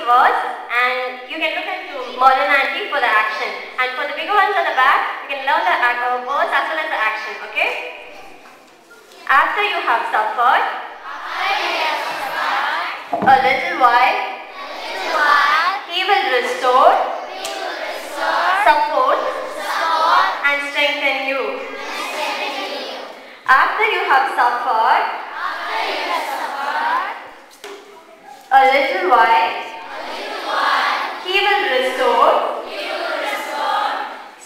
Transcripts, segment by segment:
words and you can look into modern auntie for the action. And for the bigger ones at the back, you can learn the words as well as the action, okay? After you have suffered, a little while, he will restore, support, and strengthen you. After you have suffered, a little while, he will restore,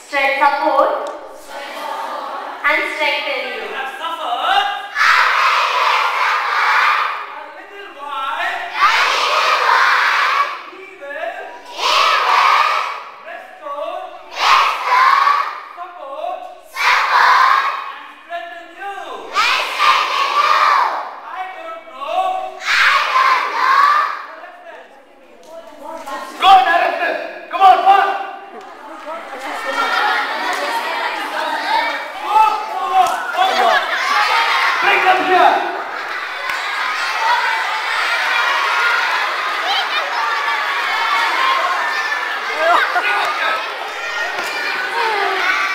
support, and strengthen you.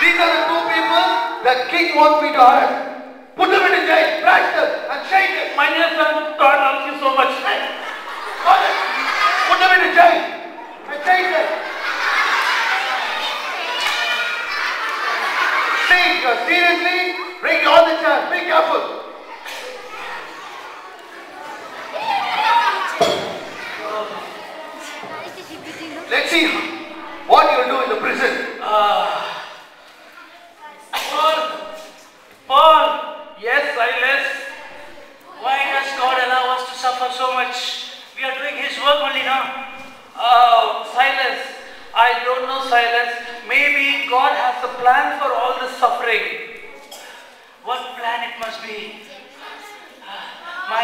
These are the two people that king wants me to arrest. Put them in a jail, crash them, and shake them. My dear son, God loves you so much. Put them in a jail and shake them. See, seriously, bring all the chance. Be careful. Let's see what you'll do in the prison. Paul, yes, Silas. Why does God allow us to suffer so much? We are doing His work only now. Oh, Silas, I don't know, Silas. Maybe God has a plan for all this suffering. What plan it must be? My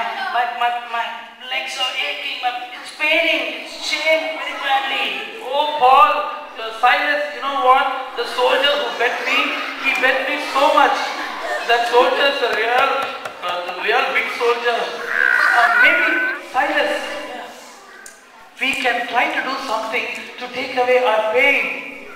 legs are aching, it's paining, it's chafing very badly. Oh, Paul, Silas, you know what? The soldier who bet me, he bet me so much. That soldier is a real big soldier. Maybe, Silas, we can try to do something to take away our pain.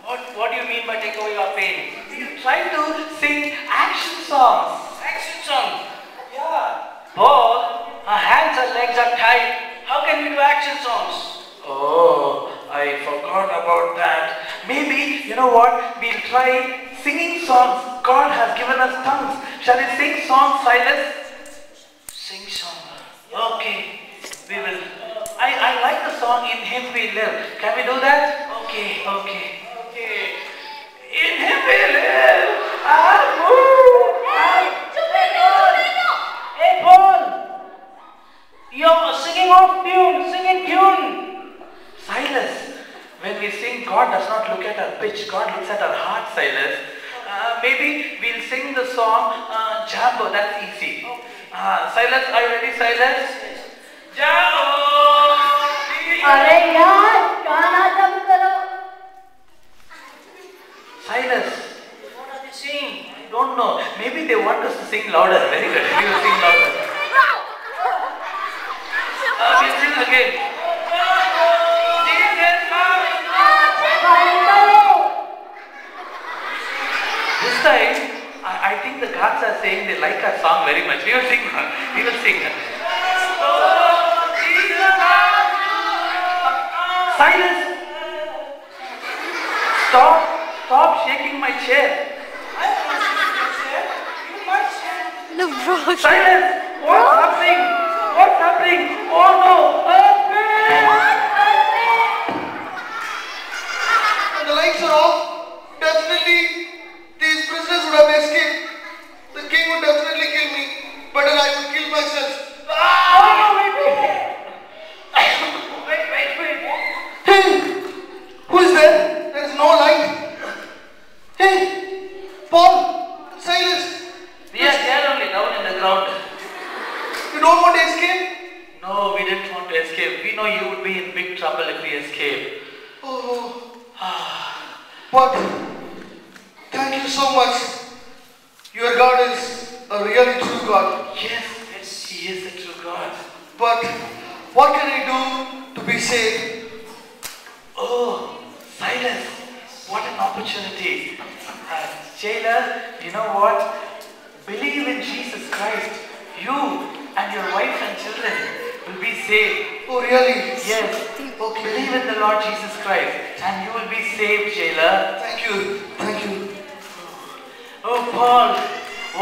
What do you mean by take away our pain? We try to sing action songs. Action songs? Yeah. Paul, our hands and legs are tied. How can we do action songs? Oh, I forgot about that. Maybe, you know what? We'll try singing songs. God has given us tongues. Shall we sing songs, Silas? Sing song. Okay, we will. I like the song In Him We Live. Can we do that? Okay. In Him we live. Hey, Paul. You're singing off tune. Sing in tune. Silas, when we sing, God does not look at our pitch. God looks at our heart, Silas. Maybe we'll sing the song Jambo. That's easy. Silas, are you ready, Silas? Jambo! अरे यार गाना कम करो. Silas, what are they saying? I don't know. Maybe they want us to sing louder. Very good. We will sing louder. We'll sing again. This time, I think the guards are saying they like our song very much. We will sing. We will sing. Silas! Stop shaking my chair. I don't want to shake your chair. Even my chair. No, bro. Silence! What's happening? What's happening? Oh no! When the lights are off, definitely these prisoners would have escaped. The king would definitely kill me. Better I would kill myself. Oh no, wait. Hey! Who is there? There is no light. Hey! Paul! Silas! We are there only down in the ground. You don't want to escape? No, we didn't want to escape. We know you would be in big trouble if we escape. Oh. But thank you so much. Your God is a really true God. Yes, He is the true God. But What can I do to be saved? Oh, Silas, what an opportunity. Jailer, you know what? Believe in Jesus Christ. You and your wife and children will be saved. Oh, really? Yes. Okay. Believe in the Lord Jesus Christ and you will be saved, Jailer. Thank you. Thank you. Oh, Paul,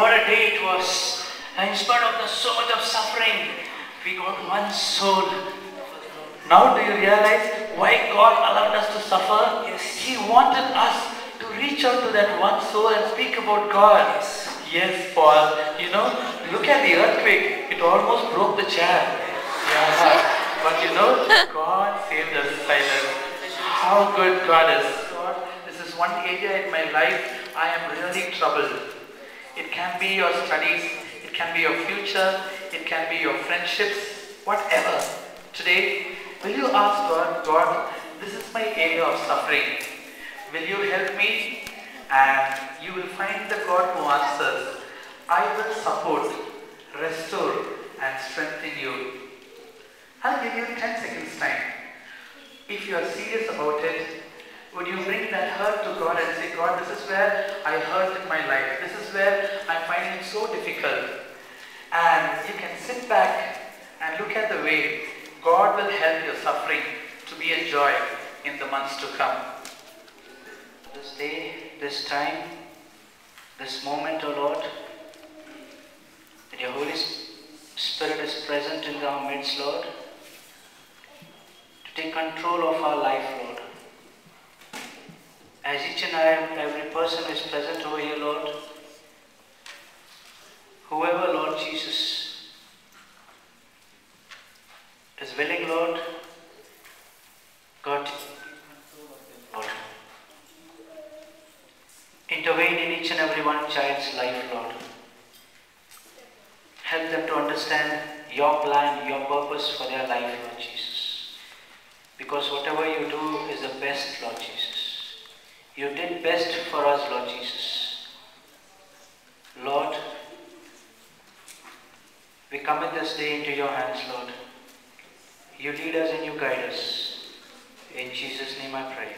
what a day it was. And in spite of so much of suffering, we got one soul. Now do you realize why God allowed us to suffer? Yes. He wanted us to reach out to that one soul and speak about God. Yes, Paul. You know, look at the earthquake. It almost broke the chair. Yeah. But you know, God saved us, Silas. How good God is. God, this is one area in my life I am really troubled. It can be your studies, it can be your future, it can be your friendships, whatever. Today, will you ask God, God, this is my area of suffering. Will you help me? And you will find the God who answers. I will support, restore and strengthen you. I'll give you 10 seconds time. If you are serious about it, would you bring that hurt to God and say, God, this is where I hurt in my life. This is where I'm finding it so difficult. And you can sit back and look at the way God will help your suffering to be a joy in the months to come. This day, this time, this moment, O Lord, that your Holy Spirit is present in our midst, Lord, to take control of our life, Lord. As each and every person who is present over here, Lord, whoever, Lord Jesus, is willing, Lord, God, Lord, intervene in each and every one child's life, Lord. Help them to understand your plan, your purpose for their life, Lord Jesus. Because whatever you do is the best, Lord Jesus. You did best for us, Lord Jesus. Lord, we commit this day into your hands, Lord. You lead us and you guide us. In Jesus' name I pray.